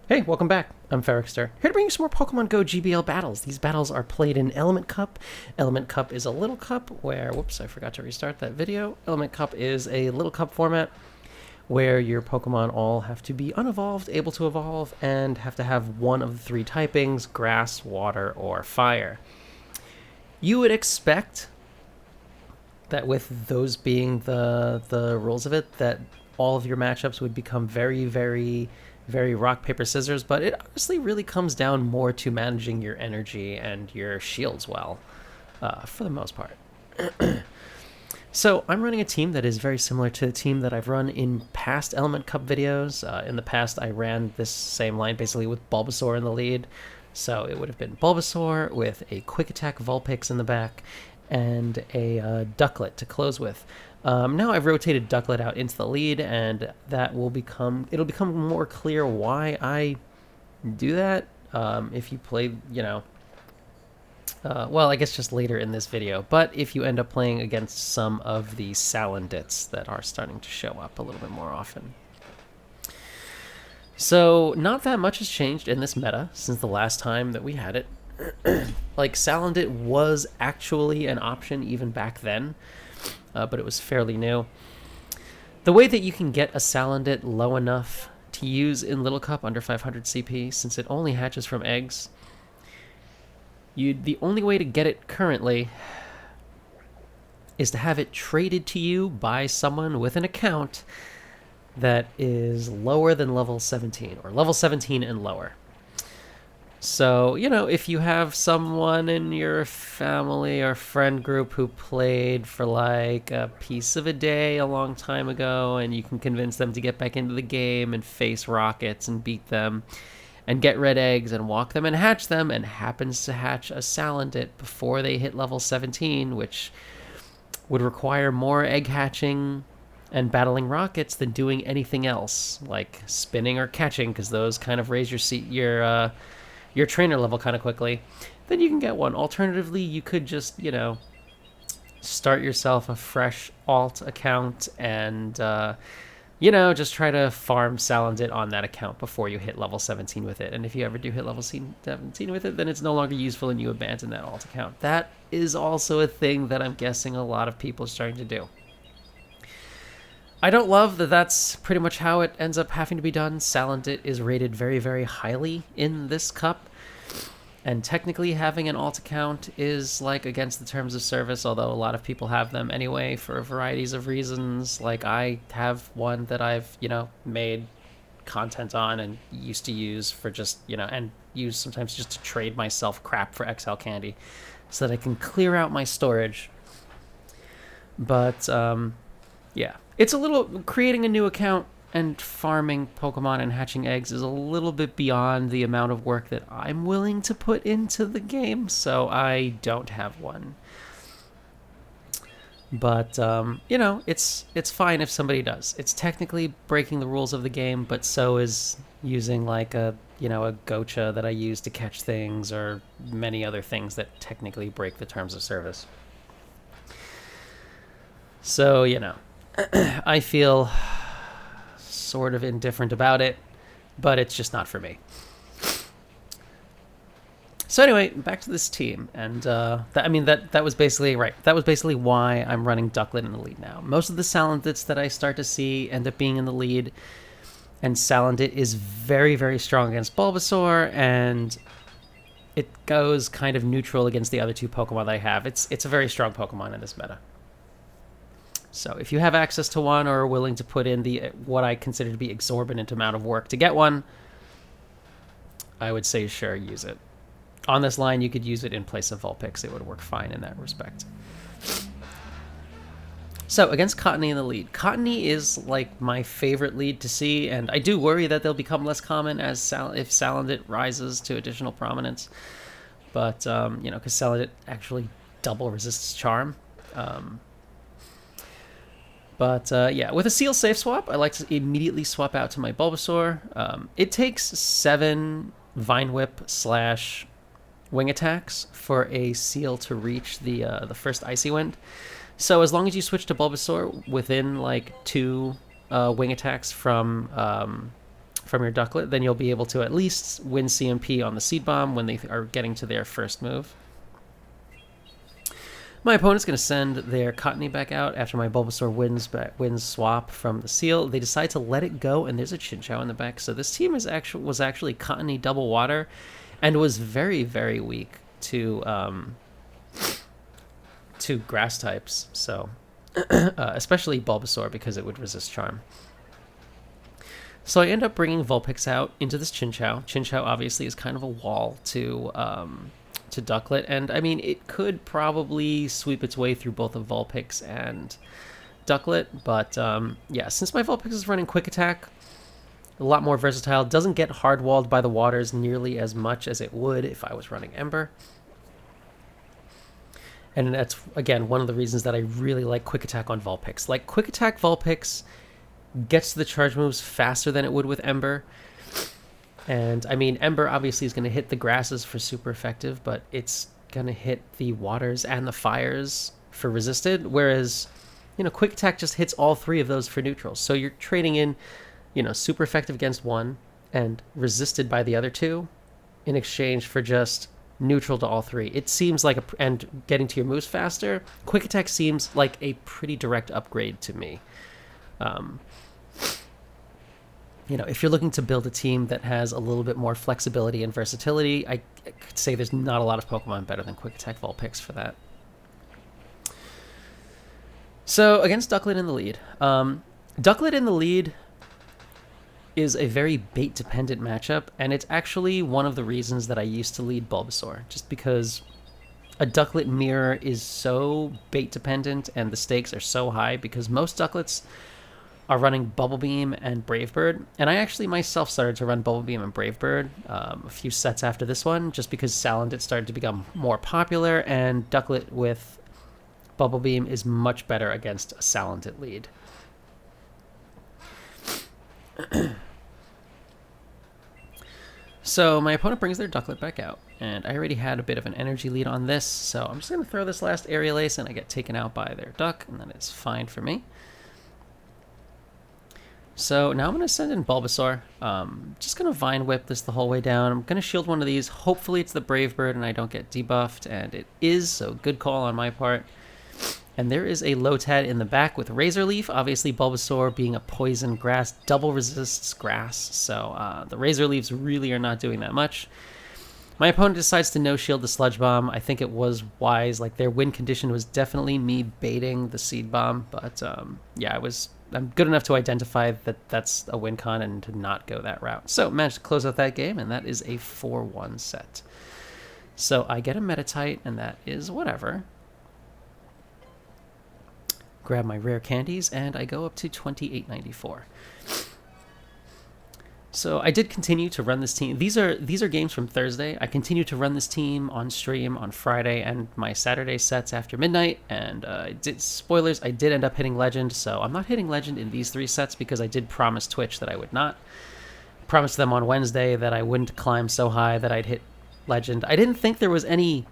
Hey, welcome back. I'm Ferrikster, here to bring you some more Pokemon Go GBL battles. These battles are played in Element Cup. Element Cup is a little cup where, whoops, I forgot to restart that video. Element Cup is a little cup format where your Pokemon all have to be unevolved, able to evolve, and have to have one of the three typings, grass, water, or fire. You would expect that with those being the rules of it, that all of your matchups would become very rock paper scissors, but it honestly really comes down more to managing your energy and your shields well, for the most part. So I'm running a team that is very similar to the team that I've run in past Element Cup videos. In the past, I ran this same line basically with Bulbasaur in the lead. So it would have been Bulbasaur with a Quick Attack Vulpix in the back and a Ducklett to close with. Now I've rotated Ducklett out into the lead, and it'll become more clear why I do that. If you play, well, I guess just later in this video. But if you end up playing against some of the Salandits that are starting to show up a little bit more often. So not that much has changed in this meta since the last time that we had it. Like, Salandit was actually an option even back then, but it was fairly new. The way that you can get a Salandit low enough to use in Little Cup under 500 CP, since it only hatches from eggs, the only way to get it currently is to have it traded to you by someone with an account that is lower than level 17, or level 17 and lower. So, if you have someone in your family or friend group who played for like a piece of a day a long time ago, and you can convince them to get back into the game and face rockets and beat them and get red eggs and walk them and hatch them, and happens to hatch a Salandit before they hit level 17, which would require more egg hatching and battling rockets than doing anything else, like spinning or catching, because those kind of raise your trainer level kind of quickly, then you can get one. Alternatively, you could just, start yourself a fresh alt account and, just try to farm Salandit on that account before you hit level 17 with it. And if you ever do hit level 17 with it, then it's no longer useful and you abandon that alt account. That is also a thing that I'm guessing a lot of people are starting to do. I don't love that that's pretty much how it ends up having to be done. Salandit is rated very highly in this cup, and technically having an alt account is like against the terms of service, although a lot of people have them anyway for varieties of reasons. Like, I have one that I've, made content on and used to use for just, and use sometimes just to trade myself crap for XL candy so that I can clear out my storage. But, yeah. It's a little, creating a new account and farming Pokemon and hatching eggs is a little bit beyond the amount of work that I'm willing to put into the game, so I don't have one. But, it's fine if somebody does. It's technically breaking the rules of the game, but so is using like a Gocha that I use to catch things, or many other things that technically break the terms of service. So, I feel sort of indifferent about it, but it's just not for me. So anyway, back to this team, and that was basically right. That was basically why I'm running Ducklett in the lead now. Most of the Salandits that I start to see end up being in the lead, and Salandit is very strong against Bulbasaur, and it goes kind of neutral against the other two Pokemon that I have. It's a very strong Pokemon in this meta. So if you have access to one, or are willing to put in what I consider to be exorbitant amount of work to get one, I would say sure, use it. On this line, you could use it in place of Vulpix. It would work fine in that respect. So against Cotonee in the lead. Cotonee is like my favorite lead to see, and I do worry that they'll become less common if Salandit rises to additional prominence. But, because Salandit actually double resists Charm. But, yeah, with a Seal Safe swap, I like to immediately swap out to my Bulbasaur. It takes 7 Vine Whip / Wing attacks for a Seal to reach the first Icy Wind. So as long as you switch to Bulbasaur within, like, 2 Wing attacks from from your Ducklett, then you'll be able to at least win CMP on the Seed Bomb when they are getting to their first move. My opponent's going to send their Cotonee back out after my Bulbasaur wins swap from the Seal. They decide to let it go, and there's a Chinchou in the back. So this team was actually Cotonee double water, and was very, very weak to grass types. So especially Bulbasaur, because it would resist Charm. So I end up bringing Vulpix out into this Chinchou. Chinchou obviously is kind of a wall to Ducklett, and I mean, it could probably sweep its way through both of Vulpix and Ducklett, but yeah, since my Vulpix is running Quick Attack, a lot more versatile, doesn't get hard-walled by the waters nearly as much as it would if I was running Ember. And that's, again, one of the reasons that I really like Quick Attack on Vulpix. Like, Quick Attack Vulpix gets to the charge moves faster than it would with Ember. And, I mean, Ember obviously is going to hit the grasses for super effective, but it's going to hit the waters and the fires for resisted, whereas, you know, Quick Attack just hits all three of those for neutrals. So you're trading in, you know, super effective against one and resisted by the other two in exchange for just neutral to all three. It seems like and getting to your moves faster. Quick Attack seems like a pretty direct upgrade to me. You know, if you're looking to build a team that has a little bit more flexibility and versatility, I could say there's not a lot of Pokemon better than Quick Attack Vulpix for that. So, against Ducklett in the lead. Ducklett in the lead is a very bait-dependent matchup, and it's actually one of the reasons that I used to lead Bulbasaur, just because a Ducklett mirror is so bait-dependent and the stakes are so high, because most Duckletts are running Bubble Beam and Brave Bird, and I actually myself started to run Bubble Beam and Brave Bird a few sets after this one, just because Salandit started to become more popular, and Ducklett with Bubble Beam is much better against a Salandit lead. So my opponent brings their Ducklett back out, and I already had a bit of an energy lead on this, so I'm just going to throw this last Aerial Ace, and I get taken out by their Duck, and that is fine for me. So now I'm going to send in Bulbasaur. Just going to Vine Whip this the whole way down. I'm going to shield one of these. Hopefully it's the Brave Bird and I don't get debuffed, and it is, so good call on my part. And there is a Lotad in the back with Razor Leaf. Obviously Bulbasaur, being a poison grass, double resists grass, so the Razor Leaves really are not doing that much. My opponent decides to no-shield the Sludge Bomb. I think it was wise. Like, their win condition was definitely me baiting the Seed Bomb, but yeah, I'm good enough to identify that that's a win con and to not go that route. So managed to close out that game, and that is a 4-1 set. So I get a Metatite, and that is whatever. Grab my rare candies, and I go up to 28.94. So I did continue to run this team. These are games from Thursday. I continue to run this team on stream on Friday and my Saturday sets after midnight. And spoilers, I did end up hitting Legend. So I'm not hitting Legend in these 3 sets because I did promise Twitch that I would not. Promised them on Wednesday that I wouldn't climb so high that I'd hit Legend. I didn't think there was any,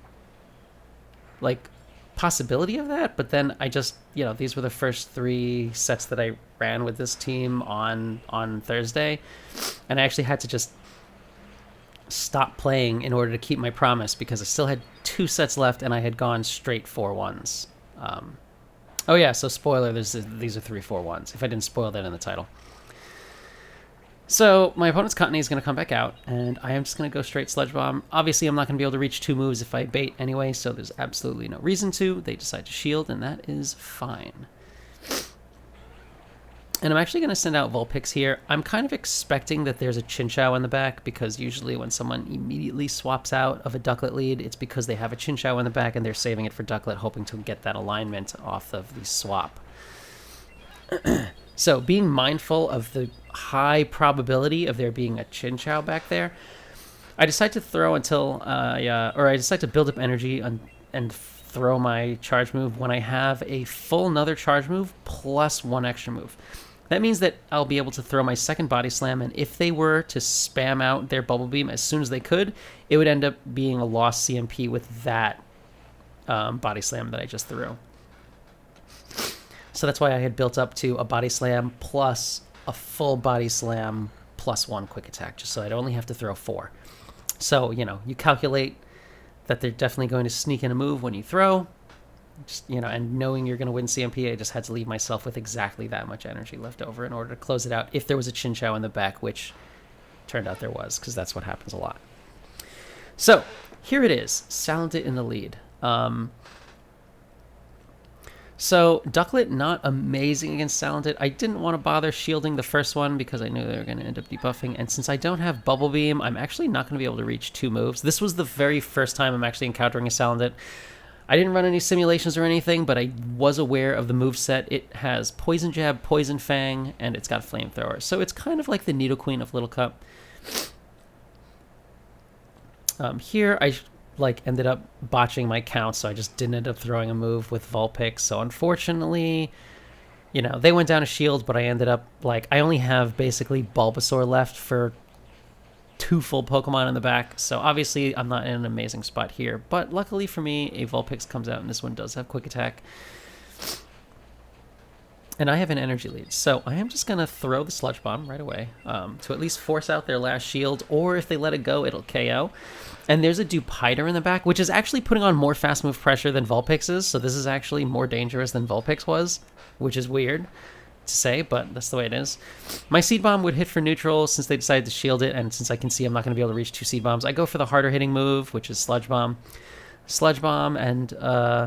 like, possibility of that, but then I just, you know, these were the first 3 sets that I ran with this team on Thursday, and I actually had to just stop playing in order to keep my promise because I still had 2 sets left and I had gone straight 4-1s. Oh yeah, so spoiler, these are 3 4-1s, if I didn't spoil that in the title. So my opponent's Cotonee is going to come back out, and I am just going to go straight Sludge Bomb. Obviously, I'm not going to be able to reach 2 moves if I bait anyway, so there's absolutely no reason to. They decide to shield, and that is fine. And I'm actually going to send out Vulpix here. I'm kind of expecting that there's a Chinchou in the back, because usually when someone immediately swaps out of a Ducklett lead, it's because they have a Chinchou in the back, and they're saving it for Ducklett, hoping to get that alignment off of the swap. So being mindful of the high probability of there being a Chinchou back there, I decide to throw until, I decide to build up energy and throw my charge move when I have a full another charge move plus 1 extra move. That means that I'll be able to throw my second Body Slam, and if they were to spam out their Bubble Beam as soon as they could, it would end up being a lost CMP with that Body Slam that I just threw. So that's why I had built up to a Body Slam plus a full Body Slam +1 quick attack, just so I'd only have to throw 4. So, you know, you calculate that they're definitely going to sneak in a move when you throw. Just, you know, and knowing you're going to win CMP, I just had to leave myself with exactly that much energy left over in order to close it out if there was a Chinchou in the back, which turned out there was, because that's what happens a lot. So, here it is. Salandit in the lead. So, Ducklett, not amazing against Salandit. I didn't want to bother shielding the first one because I knew they were going to end up debuffing. And since I don't have Bubble Beam, I'm actually not going to be able to reach 2 moves. This was the very first time I'm actually encountering a Salandit. I didn't run any simulations or anything, but I was aware of the moveset. It has Poison Jab, Poison Fang, and it's got Flamethrower. So it's kind of like the Nidoqueen of Little Cup. Here, I ended up botching my count, so I just didn't end up throwing a move with Vulpix. So unfortunately, you know, they went down a shield, but I ended up, I only have basically Bulbasaur left for 2 full Pokemon in the back. So obviously I'm not in an amazing spot here, but luckily for me, a Vulpix comes out, and this one does have Quick Attack. And I have an energy lead, so I am just going to throw the Sludge Bomb right away to at least force out their last shield, or if they let it go, it'll KO. And there's a Dupiter in the back, which is actually putting on more fast move pressure than Vulpix is, so this is actually more dangerous than Vulpix was, which is weird to say, but that's the way it is. My Seed Bomb would hit for neutral since they decided to shield it, and since I can see I'm not going to be able to reach 2 Seed Bombs, I go for the harder hitting move, which is Sludge Bomb. Sludge Bomb and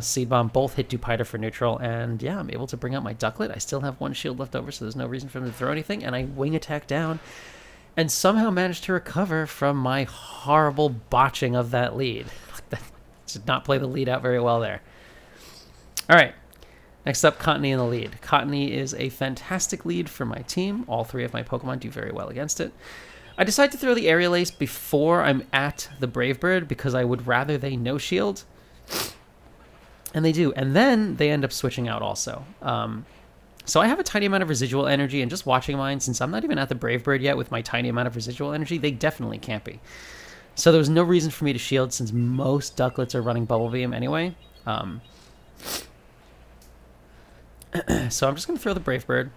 Seed Bomb both hit Dupiter for neutral, and yeah, I'm able to bring out my Ducklett. I still have 1 shield left over, so there's no reason for him to throw anything, and I Wing Attack down, and somehow managed to recover from my horrible botching of that lead. Did not play the lead out very well there. All right, next up, Cotonee in the lead. Cotonee is a fantastic lead for my team. All 3 of my Pokemon do very well against it. I decided to throw the Aerial Ace before I'm at the Brave Bird because I would rather they no shield. And they do. And then they end up switching out also. So I have a tiny amount of residual energy, and just watching mine, since I'm not even at the Brave Bird yet with my tiny amount of residual energy, they definitely can't be. So there was no reason for me to shield since most Duckletts are running Bubble Beam anyway. So I'm just going to throw the Brave Bird.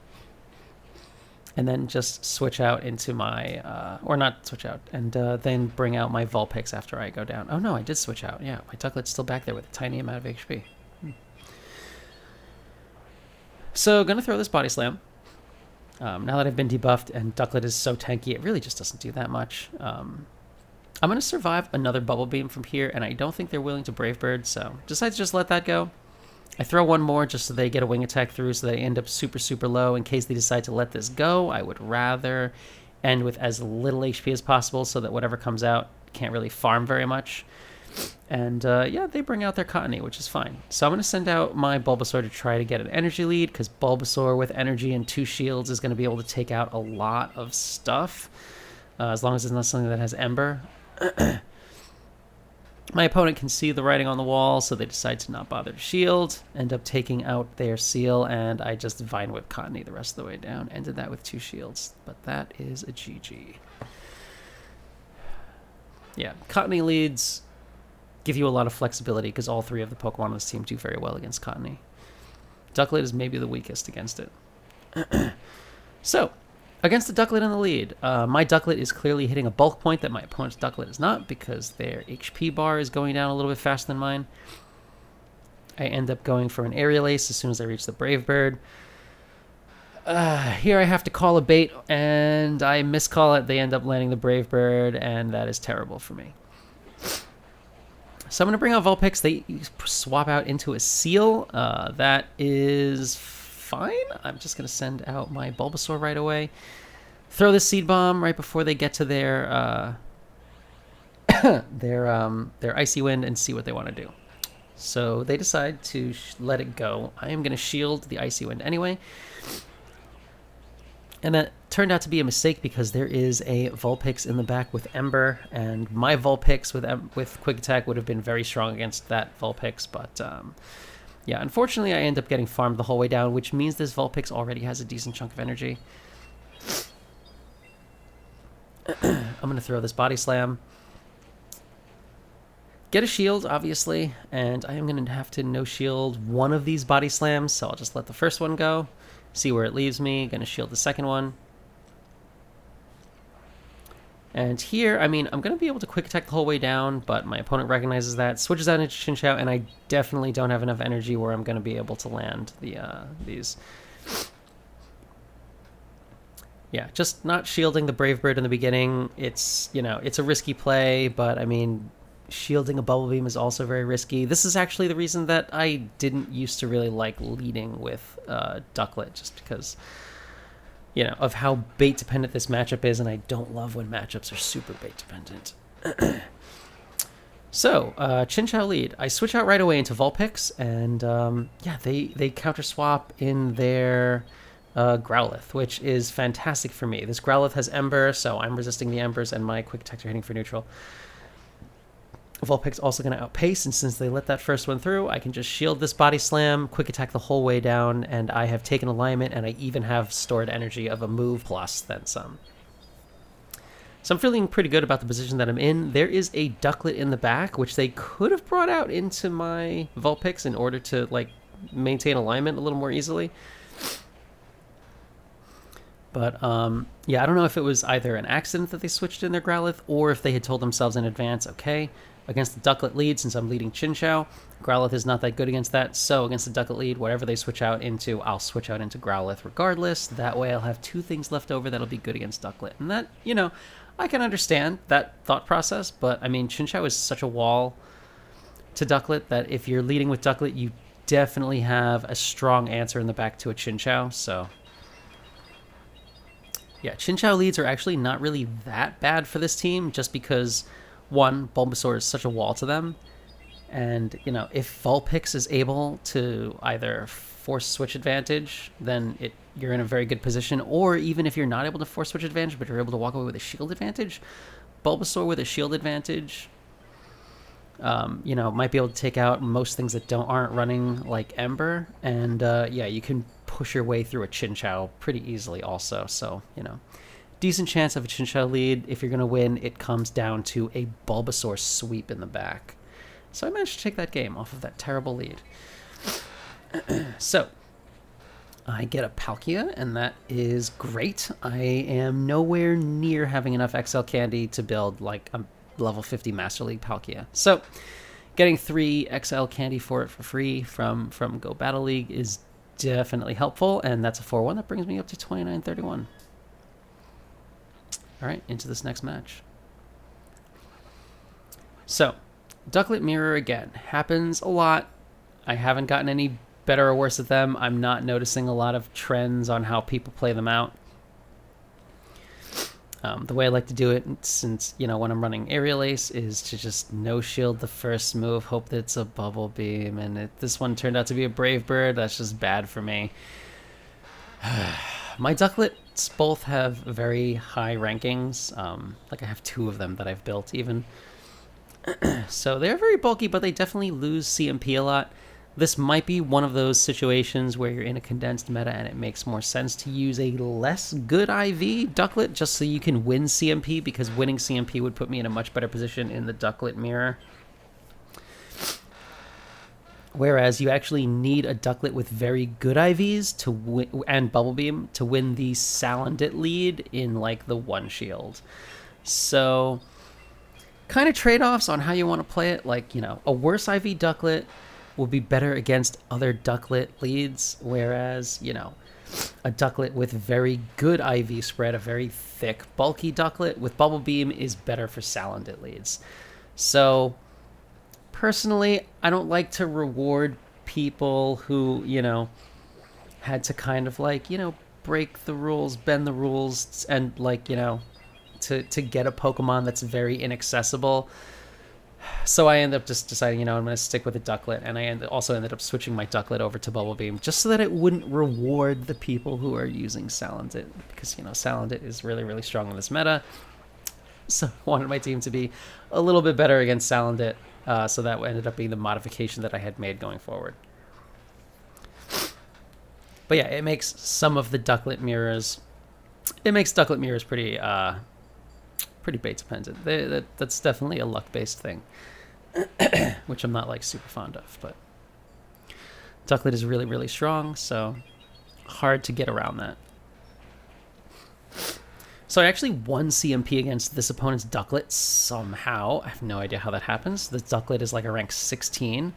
And then just switch out into my, or not switch out, and then bring out my Vulpix after I go down. Oh no, I did switch out. Yeah, my Ducklett's still back there with a tiny amount of HP. So, gonna throw this Body Slam. Now that I've been debuffed and Ducklett is so tanky, it really just doesn't do that much. I'm gonna survive another Bubble Beam from here, and I don't think they're willing to Brave Bird, so decide to just let that go. I throw 1 more just so they get a Wing Attack through, so they end up super, super low in case they decide to let this go. I would rather end with as little HP as possible so that whatever comes out can't really farm very much. And yeah, they bring out their Cotonee, which is fine. So I'm going to send out my Bulbasaur to try to get an energy lead, because Bulbasaur with energy and 2 shields is going to be able to take out a lot of stuff, as long as it's not something that has Ember. My opponent can see the writing on the wall, so they decide to not bother to shield, end up taking out their Seal, and I just Vine Whip Cotonee the rest of the way down. Ended that with 2 shields, but that is a GG. Yeah, Cotonee leads give you a lot of flexibility because all 3 of the Pokemon on this team do very well against Cotonee. Ducklett is maybe the weakest against it. So, against the Ducklett in the lead, my Ducklett is clearly hitting a bulk point that my opponent's Ducklett is not, because their HP bar is going down a little bit faster than mine. I end up going for an Aerial Ace as soon as I reach the Brave Bird. Here I have to call a bait, and I miscall it. They end up landing the Brave Bird, and that is terrible for me. So I'm going to bring out Vulpix. They swap out into a Seal. That is fine. I'm just going to send out my Bulbasaur right away. Throw the Seed Bomb right before they get to their their Icy Wind and see what they want to do. So they decide to let it go. I am going to shield the Icy Wind anyway. And that turned out to be a mistake because there is a Vulpix in the back with Ember, and my Vulpix with Quick Attack would have been very strong against that Vulpix, but yeah, unfortunately I end up getting farmed the whole way down, which means this Vulpix already has a decent chunk of energy. I'm going to throw this Body Slam. Get a shield, obviously, and I am going to have to no-shield one of these Body Slams, so I'll just let the first one go. See where it leaves me. Gonna shield the second one. And here, I mean, I'm going to be able to quick attack the whole way down, but my opponent recognizes that, switches out into Chinchou, and I definitely don't have enough energy where I'm going to be able to land these. Yeah, just not shielding the Brave Bird in the beginning. It's, you know, it's a risky play, but I mean, shielding a Bubble Beam is also very risky. This is actually the reason that I didn't used to really like leading with Ducklett, just because, you know, of how bait dependent this matchup is, and I don't love when matchups are super bait dependent. So, Chinchou lead. I switch out right away into Vulpix, and yeah, they counter swap in their Growlithe, which is fantastic for me. This Growlithe has Ember, so I'm resisting the Embers, and my Quick Attack are hitting for neutral. Vulpix also going to outpace, and since they let that first one through, I can just shield this Body Slam, Quick Attack the whole way down, and I have taken alignment, and I even have stored energy of a move plus then some. So I'm feeling pretty good about the position that I'm in. There is a Ducklett in the back, which they could have brought out into my Vulpix in order to like maintain alignment a little more easily. But yeah, I don't know if it was either an accident that they switched in their Growlithe, or if they had told themselves in advance, okay, against the Ducklett lead, since I'm leading Chinchou, Growlithe is not that good against that, so against the Ducklett lead, whatever they switch out into, I'll switch out into Growlithe regardless. That way I'll have two things left over that'll be good against Ducklett. And that, you know, I can understand that thought process, but I mean, Chinchou is such a wall to Ducklett that if you're leading with Ducklett, you definitely have a strong answer in the back to a Chinchou, so... yeah, Chinchou leads are actually not really that bad for this team, just because, one, Bulbasaur is such a wall to them, and, you know, if Vulpix is able to either force switch advantage, then you're in a very good position, or even if you're not able to force switch advantage, but you're able to walk away with a shield advantage, Bulbasaur with a shield advantage, you know, might be able to take out most things that aren't running like Ember, and yeah, you can push your way through a Chinchou pretty easily also. So, you know, decent chance of a Chinchou lead. If you're going to win, it comes down to a Bulbasaur sweep in the back. So I managed to take that game off of that terrible lead. So, I get a Palkia, and that is great. I am nowhere near having enough XL Candy to build like a level 50 Master League Palkia. So, getting 3 XL Candy for it for free from Go Battle League is definitely helpful, and that's a 4-1. That brings me up to 29-31. All right, into this next match. So, Ducklett Mirror again. Happens a lot. I haven't gotten any better or worse at them. I'm not noticing a lot of trends on how people play them out. The way I like to do it, since, you know, when I'm running Aerial Ace, is to just no-shield the first move, hope that it's a Bubble Beam, and this one turned out to be a Brave Bird. That's just bad for me. My Duckletts both have very high rankings. Like I have 2 of them that I've built even. So they're very bulky, but they definitely lose CMP a lot. This might be one of those situations where you're in a condensed meta and it makes more sense to use a less good IV Ducklett just so you can win CMP, because winning CMP would put me in a much better position in the Ducklett mirror. Whereas you actually need a Ducklett with very good IVs to win, and Bubble Beam to win the Salandit lead in like the one shield. So kind of trade-offs on how you want to play it. Like, you know, a worse IV Ducklett will be better against other Ducklett leads, whereas, you know, a Ducklett with very good IV spread, a very thick, bulky Ducklett with Bubble Beam is better for Salandit leads. So, personally, I don't like to reward people who, you know, had to kind of like, you know, break the rules, bend the rules, and like, you know, to get a Pokemon that's very inaccessible. So I ended up just deciding, you know, I'm going to stick with the Ducklett, and I also ended up switching my Ducklett over to Bubble Beam just so that it wouldn't reward the people who are using Salandit, because, you know, Salandit is really, really strong in this meta. So I wanted my team to be a little bit better against Salandit, so that ended up being the modification that I had made going forward. But yeah, it makes some of the Ducklett mirrors, pretty bait dependent. That's definitely a luck-based thing, which I'm not like super fond of, but Ducklett is really, really strong, so hard to get around that. So I actually won CMP against this opponent's Ducklett somehow. I have no idea how that happens. The Ducklett is like a rank 16.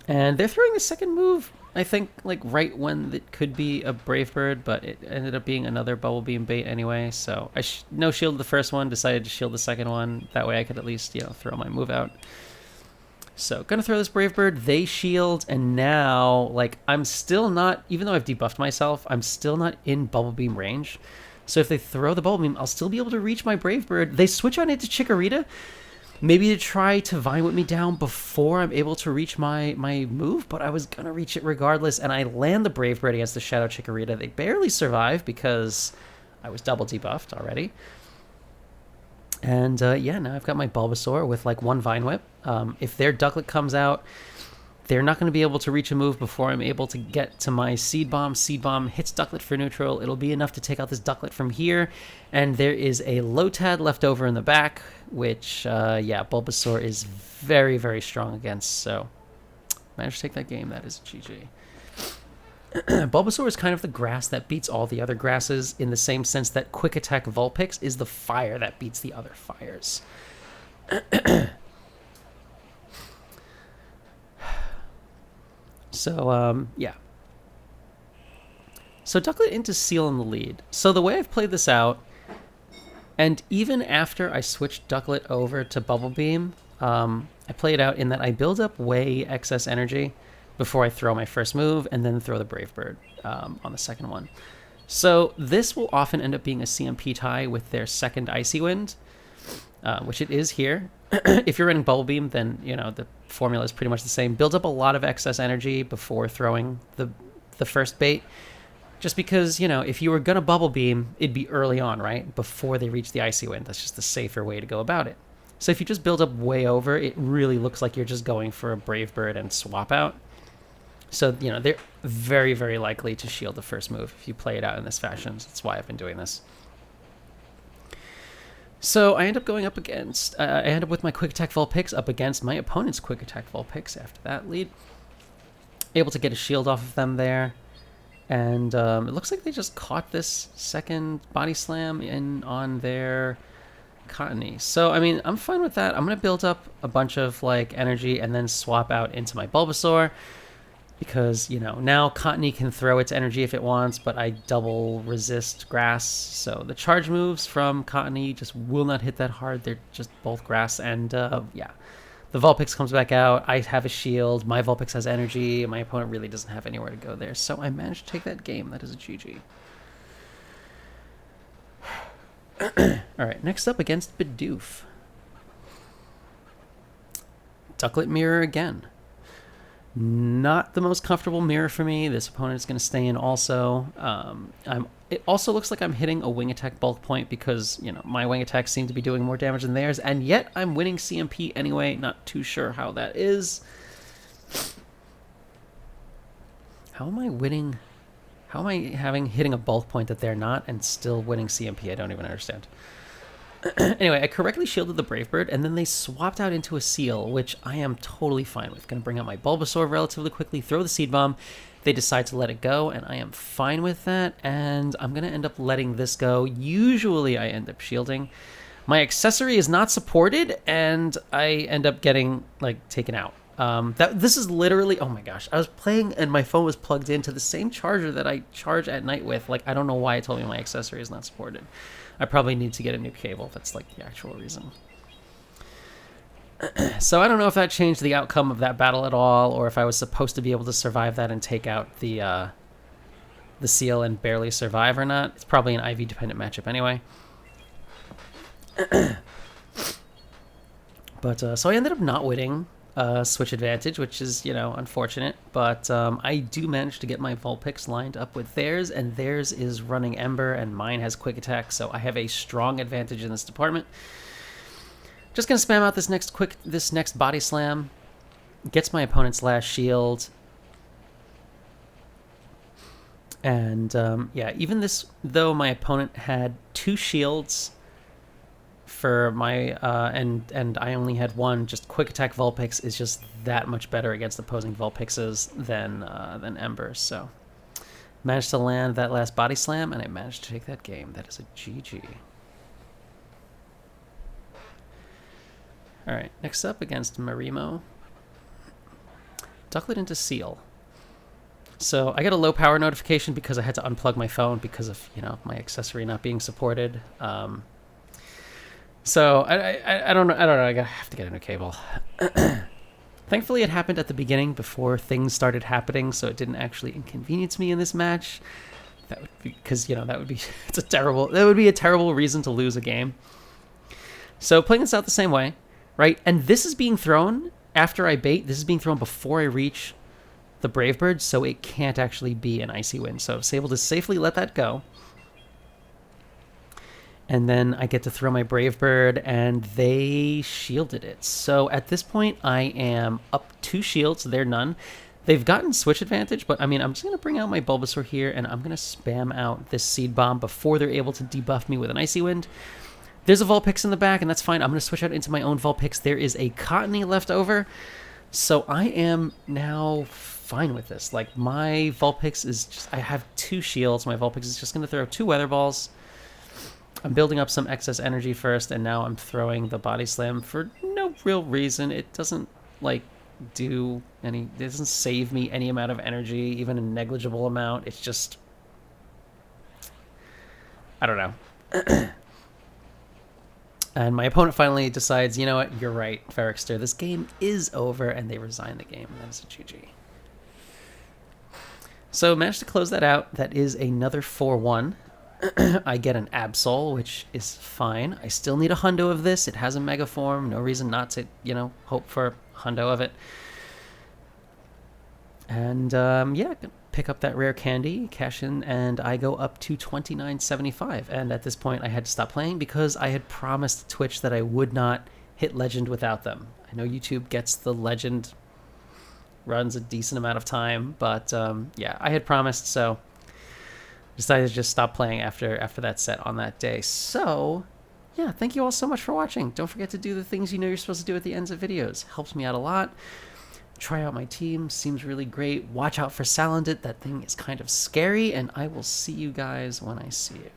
And they're throwing the second move, I think, like right when it could be a Brave Bird, but it ended up being another Bubble Beam bait anyway. So I no shielded the first one, decided to shield the second one. That way I could at least, throw my move out. So gonna throw this Brave Bird, they shield, and now, like, I'm still not, even though I've debuffed myself, I'm still not in Bubble Beam range. So if they throw the Bubble Beam, I'll still be able to reach my Brave Bird. They switch on into Chikorita, maybe to try to Vine Whip me down before I'm able to reach my move, but I was gonna reach it regardless, and I land the Brave Bird against the Shadow Chikorita. They barely survive because I was double debuffed already. And yeah, now I've got my Bulbasaur with like one Vine Whip. If their Ducklett comes out, they're not going to be able to reach a move before I'm able to get to my Seed Bomb. Seed Bomb hits Ducklett for neutral. It'll be enough to take out this Ducklett from here. And there is a Lotad left over in the back, which, yeah, Bulbasaur is very, very strong against. So managed to take that game. That is GG. Bulbasaur is kind of the grass that beats all the other grasses, in the same sense that Quick Attack Vulpix is the fire that beats the other fires. So, yeah. So Ducklett into Seal in the lead. So the way I've played this out, and even after I switched Ducklett over to Bubble Beam, I play it out in that I build up way excess energy before I throw my first move, and then throw the Brave Bird on the second one. So this will often end up being a CMP tie with their second Icy Wind, which it is here. If you're running Bubble Beam, then, the formula is pretty much the same. Build up a lot of excess energy before throwing the first bait, just because, if you were going to Bubble Beam, it'd be early on, right? Before they reach the Icy Wind. That's just the safer way to go about it. So if you just build up way over, it really looks like you're just going for a Brave Bird and swap out. So, they're very, very likely to shield the first move if you play it out in this fashion. That's why I've been doing this. So I end up going up against, I end up with my Quick Attack Vulpix up against my opponent's Quick Attack Vulpix after that lead. Able to get a shield off of them there. And it looks like they just caught this second Body Slam in on their Cotonee. So, I mean, I'm fine with that. I'm going to build up a bunch of, energy and then swap out into my Bulbasaur. Because, now Cotonee can throw its energy if it wants, but I double resist grass. So the charge moves from Cotonee just will not hit that hard. They're just both grass. And, yeah, the Vulpix comes back out. I have a shield. My Vulpix has energy. My opponent really doesn't have anywhere to go there. So I managed to take that game. That is a GG. All right, next up against Bidoof. Ducklett Mirror again. Not the most comfortable mirror for me. This opponent is going to stay in also. It also looks like I'm hitting a Wing Attack bulk point because, my Wing Attacks seem to be doing more damage than theirs, and yet I'm winning CMP anyway. Not too sure how that is. How am I winning? How am I hitting a bulk point that they're not and still winning CMP? I don't even understand. Anyway, I correctly shielded the Brave Bird, and then they swapped out into a Seal, which I am totally fine with. Going to bring out my Bulbasaur relatively quickly, throw the Seed Bomb. They decide to let it go, and I am fine with that, and I'm going to end up letting this go. Usually I end up shielding. My accessory is not supported, and I end up getting, taken out. This is literally, oh my gosh, I was playing, and my phone was plugged into the same charger that I charge at night with. I don't know why it told me my accessory is not supported. I probably need to get a new cable. That's the actual reason. So I don't know if that changed the outcome of that battle at all, or if I was supposed to be able to survive that and take out the Seal and barely survive or not. It's probably an IV dependent matchup anyway. But so I ended up not winning switch advantage, which is, unfortunate. But I do manage to get my Vulpix lined up with theirs, and theirs is running Ember, and mine has Quick Attack, so I have a strong advantage in this department. Just gonna spam out this next Body Slam. Gets my opponent's last shield. And yeah, even this, though my opponent had 2 shields for my and I only had 1, just Quick Attack Vulpix is just that much better against opposing Vulpixes than Ember. So Managed to land that last body slam, and I managed to take that game. That is a GG. All right, next up against Marimo. Ducklett into Seal. So I got a low power notification because I had to unplug my phone because of, you know, my accessory not being supported. So I don't know. I have to get a new cable. Thankfully, it happened at the beginning before things started happening, so it didn't actually inconvenience me in this match. That would be, because, you know, that would be a terrible reason to lose a game. So playing this out the same way, right? And this is being thrown after I bait. This is being thrown before I reach the Brave Bird, so it can't actually be an Icy Wind. So I was able to safely let that go. And then I get to throw my Brave Bird, and they shielded it. So at this point, I am up 2 shields. They're none. They've gotten switch advantage, but I mean, I'm just going to bring out my Bulbasaur here, and I'm going to spam out this Seed Bomb before they're able to debuff me with an Icy Wind. There's a Vulpix in the back, and that's fine. I'm going to switch out into my own Vulpix. There is a Cotonee left over, so I am now fine with this. Like, my Vulpix is just... I have 2 shields. My Vulpix is just going to throw 2 Weather Balls. I'm building up some excess energy first, and now I'm throwing the Body Slam for no real reason. It doesn't, like, do any... It doesn't save me any amount of energy, even a negligible amount. It's just... I don't know. And my opponent finally decides, you know what, you're right, Ferrikster. This game is over, and they resign the game. That is a GG. So managed to close that out. That is another 4-1. I get an Absol, which is fine. I still need a hundo of this. It has a Mega Form. No reason not to, you know, hope for a hundo of it. And, yeah, pick up that rare candy, cash in, and I go up to $29.75. And at this point, I had to stop playing because I had promised Twitch that I would not hit Legend without them. I know YouTube gets the Legend runs a decent amount of time, but, yeah, I had promised, so... decided to just stop playing after that set on that day. So, yeah, thank you all so much for watching. Don't forget to do the things you know you're supposed to do at the ends of videos. Helps me out a lot. Try out my team. Seems really great. Watch out for Salandit. That thing is kind of scary, and I will see you guys when I see you.